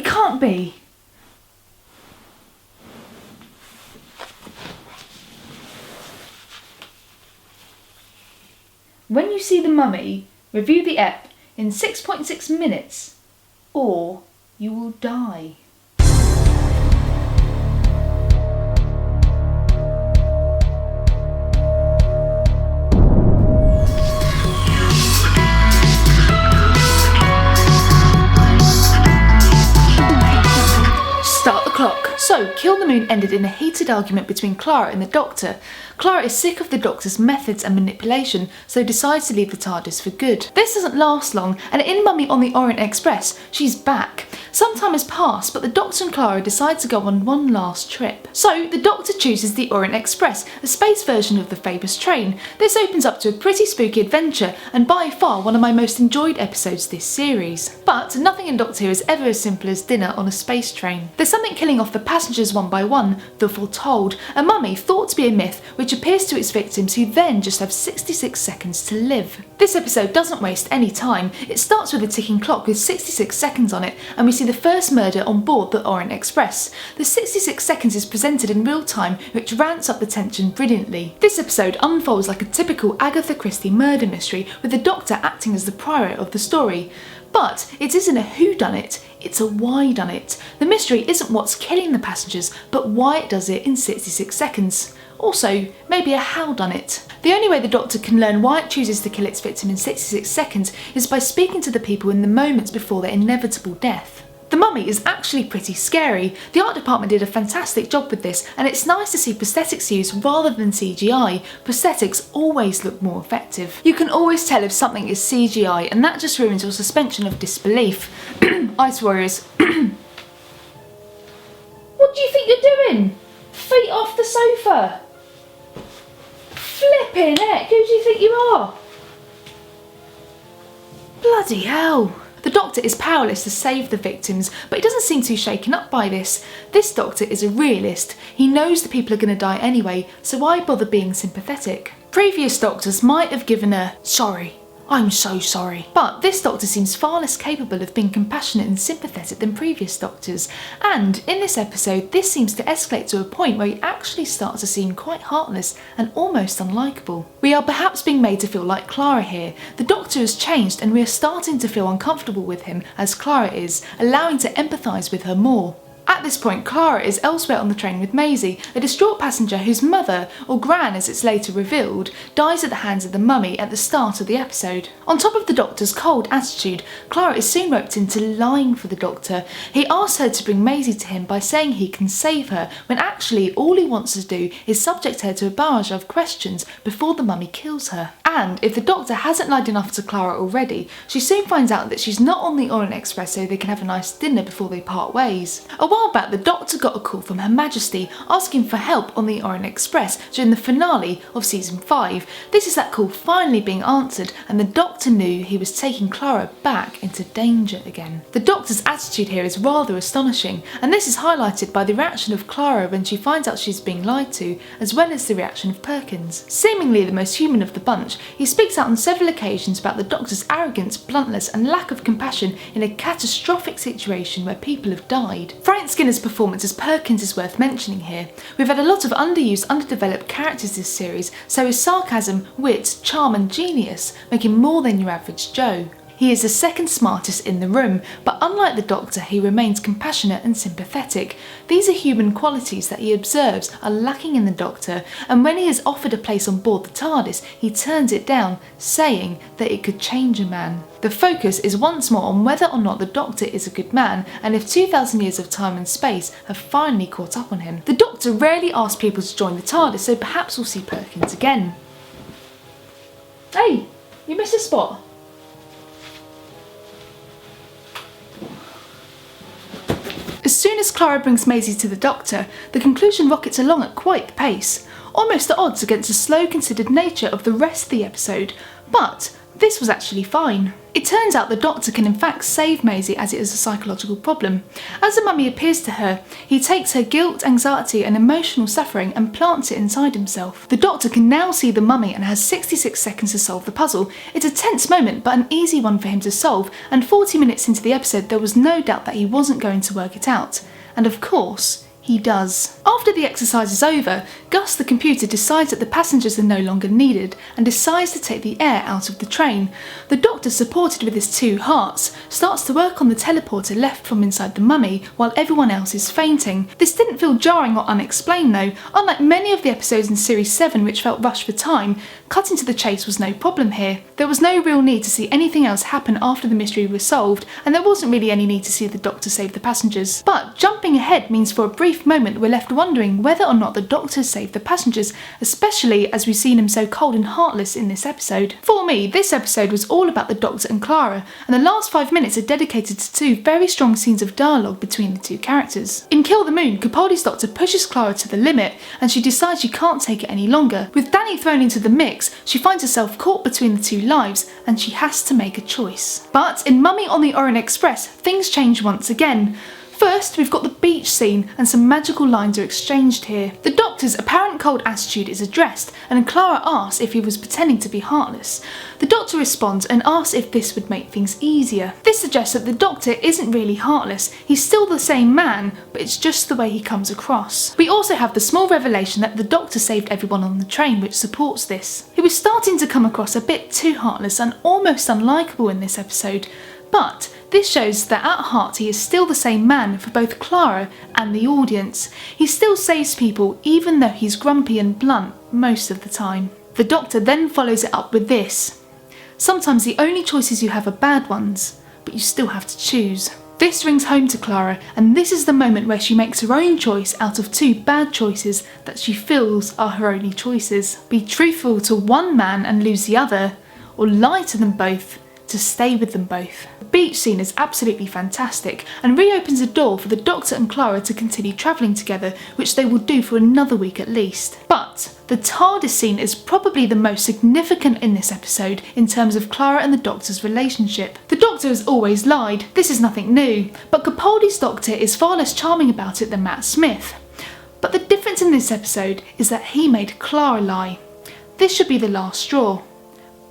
it can't be. When you see The Mummy, review the ep in 6.6 minutes, or you will die. Start the clock. So, Kill the Moon ended in a heated argument between Clara and the Doctor. Clara is sick of the Doctor's methods and manipulation, so decides to leave the TARDIS for good. This doesn't last long, and in Mummy on the Orient Express, she's back. Some time has passed, but the Doctor and Clara decide to go on one last trip. So, the Doctor chooses the Orient Express, a space version of the famous train. This opens up to a pretty spooky adventure, and by far one of my most enjoyed episodes this series. But nothing in Doctor Who is ever as simple as dinner on a space train. There's something killing off the passengers one by one, the foretold, a mummy thought to be a myth which appears to its victims who then just have 66 seconds to live. This episode doesn't waste any time. It starts with a ticking clock with 66 seconds on it, and we see the first murder on board the Orient Express. The 66 seconds is presented in real time, which ramps up the tension brilliantly. This episode unfolds like a typical Agatha Christie murder mystery, with the Doctor acting as the prior of the story. But it isn't a whodunit, it's a whydunit. The mystery isn't what's killing the passengers, but why it does it in 66 seconds. Also, maybe a howdunit. The only way the Doctor can learn why it chooses to kill its victim in 66 seconds is by speaking to the people in the moments before their inevitable death. The Mummy is actually pretty scary. The art department did a fantastic job with this, and it's nice to see prosthetics used rather than CGI. Prosthetics always look more effective. You can always tell if something is CGI, and that just ruins your suspension of disbelief. Ice Warriors. What do you think you're doing? Feet off the sofa. Flipping heck, who do you think you are? Bloody hell. The Doctor is powerless to save the victims, but he doesn't seem too shaken up by this. This Doctor is a realist. He knows the people are going to die anyway, so why bother being sympathetic? Previous Doctors might have given a "sorry, I'm so sorry," but this Doctor seems far less capable of being compassionate and sympathetic than previous Doctors, and in this episode this seems to escalate to a point where he actually starts to seem quite heartless and almost unlikable. We are perhaps being made to feel like Clara here. The Doctor has changed and we are starting to feel uncomfortable with him as Clara is, allowing to empathise with her more. At this point, Clara is elsewhere on the train with Maisie, a distraught passenger whose mother, or Gran as it's later revealed, dies at the hands of the Mummy at the start of the episode. On top of the Doctor's cold attitude, Clara is soon roped into lying for the Doctor. He asks her to bring Maisie to him by saying he can save her, when actually all he wants to do is subject her to a barrage of questions before the Mummy kills her. And if the Doctor hasn't lied enough to Clara already, she soon finds out that she's not on the Orient Express so they can have a nice dinner before they part ways. A while back, the Doctor got a call from Her Majesty asking for help on the Orient Express during the finale of season 5. This is that call finally being answered, and the Doctor knew he was taking Clara back into danger again. The Doctor's attitude here is rather astonishing, and this is highlighted by the reaction of Clara when she finds out she's being lied to, as well as the reaction of Perkins. Seemingly the most human of the bunch, he speaks out on several occasions about the Doctor's arrogance, bluntness and lack of compassion in a catastrophic situation where people have died. Frank Skinner's performance as Perkins is worth mentioning here. We've had a lot of underused, underdeveloped characters this series, so his sarcasm, wit, charm and genius make him more than your average Joe. He is the second smartest in the room, but unlike the Doctor, he remains compassionate and sympathetic. These are human qualities that he observes are lacking in the Doctor, and when he is offered a place on board the TARDIS, he turns it down, saying that it could change a man. The focus is once more on whether or not the Doctor is a good man, and if 2,000 years of time and space have finally caught up on him. The Doctor rarely asks people to join the TARDIS, so perhaps we'll see Perkins again. Hey, you missed a spot. As soon as Clara brings Maisie to the Doctor, the conclusion rockets along at quite the pace, almost at odds against the slow considered nature of the rest of the episode, but this was actually fine. It turns out the Doctor can in fact save Maisie as it is a psychological problem. As the mummy appears to her, he takes her guilt, anxiety and emotional suffering and plants it inside himself. The Doctor can now see the mummy and has 66 seconds to solve the puzzle. It's a tense moment but an easy one for him to solve, and 40 minutes into the episode there was no doubt that he wasn't going to work it out. And of course, he does. After the exercise is over, Gus the computer decides that the passengers are no longer needed and decides to take the air out of the train. The Doctor, supported with his 2 hearts, starts to work on the teleporter left from inside the mummy while everyone else is fainting. This didn't feel jarring or unexplained though. Unlike many of the episodes in Series 7 which felt rushed for time, cutting to the chase was no problem here. There was no real need to see anything else happen after the mystery was solved, and there wasn't really any need to see the Doctor save the passengers. But jumping ahead means for a brief moment we're left wondering whether or not the Doctor saved the passengers, especially as we've seen him so cold and heartless in this episode. For me, this episode was all about the Doctor and Clara, and the last 5 minutes are dedicated to 2 very strong scenes of dialogue between the 2 characters. In Kill the Moon, Capaldi's Doctor pushes Clara to the limit and she decides she can't take it any longer. With Danny thrown into the mix, she finds herself caught between the 2 lives and she has to make a choice. But in Mummy on the Orient Express, things change once again. First, we've got the beach scene and some magical lines are exchanged here. The Doctor's apparent cold attitude is addressed and Clara asks if he was pretending to be heartless. The Doctor responds and asks if this would make things easier. This suggests that the Doctor isn't really heartless, he's still the same man, but it's just the way he comes across. We also have the small revelation that the Doctor saved everyone on the train, which supports this. He was starting to come across a bit too heartless and almost unlikable in this episode, but this shows that at heart he is still the same man for both Clara and the audience. He still saves people even though he's grumpy and blunt most of the time. The Doctor then follows it up with this. Sometimes the only choices you have are bad ones, but you still have to choose. This rings home to Clara, and this is the moment where she makes her own choice out of 2 bad choices that she feels are her only choices. Be truthful to one man and lose the other, or lie to them both to stay with them both. The beach scene is absolutely fantastic and reopens a door for the Doctor and Clara to continue travelling together, which they will do for another week at least. But the TARDIS scene is probably the most significant in this episode in terms of Clara and the Doctor's relationship. The Doctor has always lied, this is nothing new, but Capaldi's Doctor is far less charming about it than Matt Smith. But the difference in this episode is that he made Clara lie. This should be the last straw.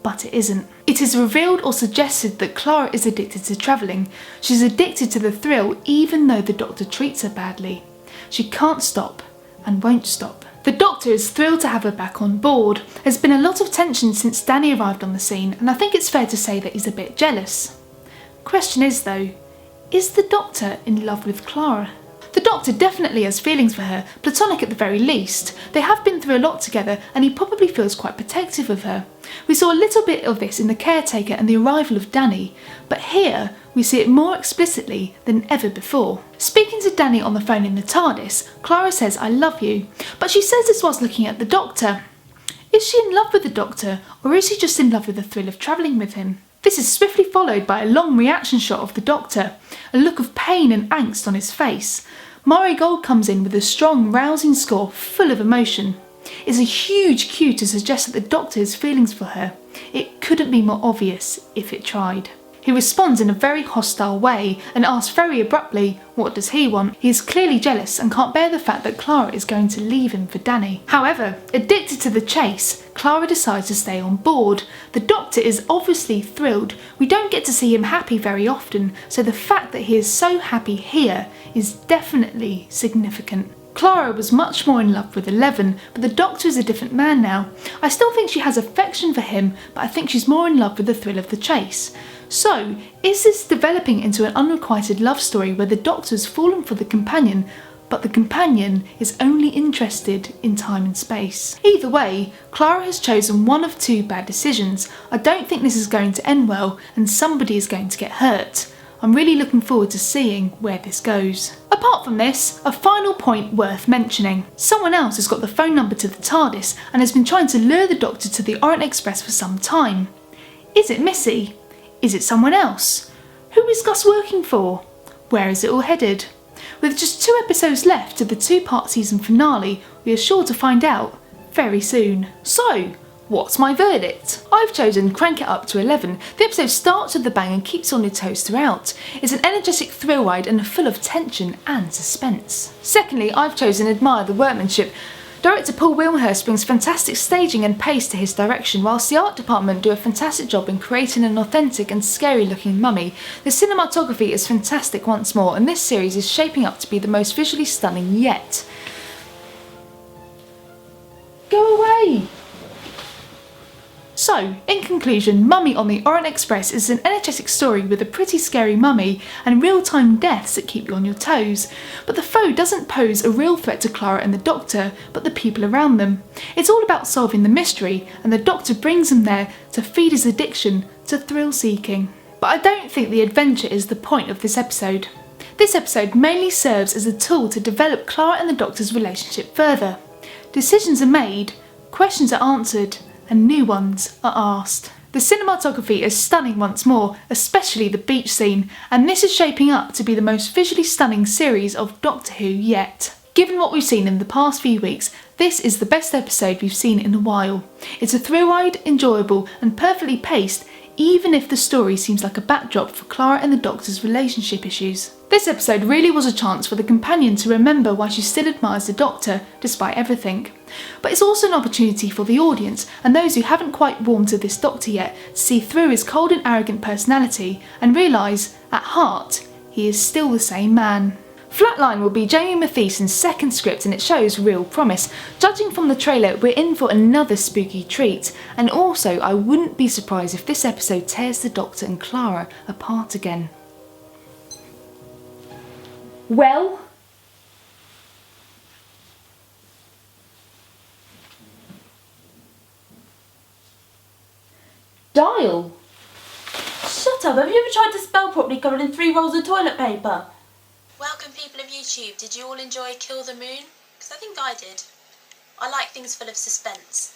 But it isn't. It is revealed or suggested that Clara is addicted to travelling. She's addicted to the thrill even though the Doctor treats her badly. She can't stop and won't stop. The Doctor is thrilled to have her back on board. There's been a lot of tension since Danny arrived on the scene, and I think it's fair to say that he's a bit jealous. Question is though, is the Doctor in love with Clara? The Doctor definitely has feelings for her, platonic at the very least. They have been through a lot together and he probably feels quite protective of her. We saw a little bit of this in The Caretaker and the arrival of Danny, but here we see it more explicitly than ever before. Speaking to Danny on the phone in the TARDIS, Clara says "I love you," but she says this whilst looking at the Doctor. Is she in love with the Doctor, or is she just in love with the thrill of travelling with him? This is swiftly followed by a long reaction shot of the Doctor, a look of pain and angst on his face. Murray Gold comes in with a strong, rousing score full of emotion. It's a huge cue to suggest that the Doctor has feelings for her. It couldn't be more obvious if it tried. He responds in a very hostile way and asks very abruptly, what does he want? He is clearly jealous and can't bear the fact that Clara is going to leave him for Danny. However, addicted to the chase, Clara decides to stay on board. The Doctor is obviously thrilled. We don't get to see him happy very often, so the fact that he is so happy here is definitely significant. Clara was much more in love with 11, but the Doctor is a different man now. I still think she has affection for him, but I think she's more in love with the thrill of the chase. So, is this developing into an unrequited love story where the Doctor's fallen for the companion, but the companion is only interested in time and space? Either way, Clara has chosen one of 2 bad decisions. I don't think this is going to end well, and somebody is going to get hurt. I'm really looking forward to seeing where this goes. Apart from this, a final point worth mentioning. Someone else has got the phone number to the TARDIS and has been trying to lure the Doctor to the Orient Express for some time. Is it Missy? Is it someone else? Who is Gus working for? Where is it all headed? With just 2 episodes left to the 2-part season finale, we are sure to find out very soon. So, What's my verdict? I've chosen Crank It Up to 11. The episode starts with the bang and keeps on your toes throughout. It's an energetic thrill ride and full of tension and suspense. Secondly, I've chosen Admire the Workmanship. Director Paul Wilmhurst brings fantastic staging and pace to his direction, whilst the art department do a fantastic job in creating an authentic and scary looking mummy. The cinematography is fantastic once more, and this series is shaping up to be the most visually stunning yet. Go away! So, in conclusion, Mummy on the Orient Express is an energetic story with a pretty scary mummy and real-time deaths that keep you on your toes. But the foe doesn't pose a real threat to Clara and the Doctor, but the people around them. It's all about solving the mystery, and the Doctor brings them there to feed his addiction to thrill-seeking. But I don't think the adventure is the point of this episode. This episode mainly serves as a tool to develop Clara and the Doctor's relationship further. Decisions are made, questions are answered, and new ones are asked. The cinematography is stunning once more, especially the beach scene, and this is shaping up to be the most visually stunning series of Doctor Who yet. Given what we've seen in the past few weeks, this is the best episode we've seen in a while. It's a thrill ride, enjoyable and perfectly paced, even if the story seems like a backdrop for Clara and the Doctor's relationship issues. This episode really was a chance for the companion to remember why she still admires the Doctor, despite everything. But it's also an opportunity for the audience, and those who haven't quite warmed to this Doctor yet, to see through his cold and arrogant personality, and realise, at heart, he is still the same man. Flatline will be Jamie Matheson's second script, and it shows real promise. Judging from the trailer, we're in for another spooky treat, and also I wouldn't be surprised if this episode tears the Doctor and Clara apart again. Well, dial. Shut up, have you ever tried to spell properly covered in 3 rolls of toilet paper? Welcome people of YouTube, did you all enjoy Kill the Moon? Because I think I did. I like things full of suspense.